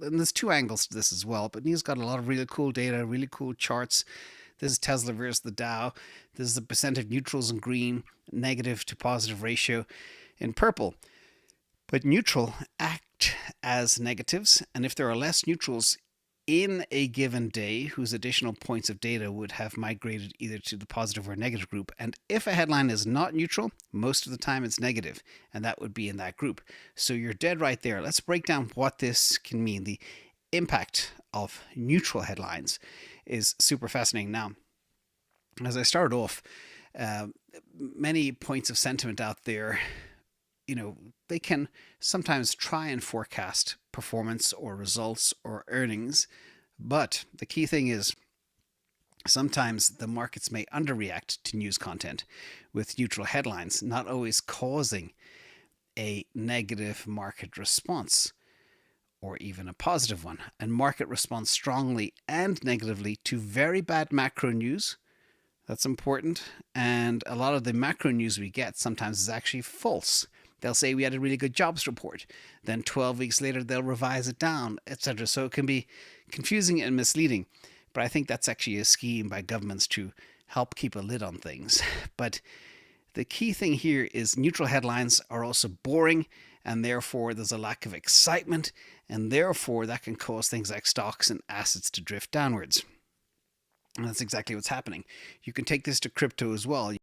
and there's two angles to this as well, but Neil's got a lot of really cool data, really cool charts. This is Tesla versus the Dow. This is the percent of neutrals in green, negative to positive ratio in purple. But neutral act as negatives, and if there are less neutrals in a given day whose additional points of data would have migrated either to the positive or negative group. And if a headline is not neutral, most of the time it's negative, and that would be in that group. So you're dead right there. Let's break down what this can mean. The impact of neutral headlines is super fascinating. Now, as I started off, many points of sentiment out there, they can sometimes try and forecast performance or results or earnings. But the key thing is sometimes the markets may underreact to news content with neutral headlines, not always causing a negative market response or even a positive one. And market responds strongly and negatively to very bad macro news. That's important. And a lot of the macro news we get sometimes is actually false. They'll say we had a really good jobs report. Then 12 weeks later, they'll revise it down, etc. So it can be confusing and misleading. But I think that's actually a scheme by governments to help keep a lid on things. But the key thing here is neutral headlines are also boring, and therefore there's a lack of excitement, and therefore that can cause things like stocks and assets to drift downwards. And that's exactly what's happening. You can take this to crypto as well.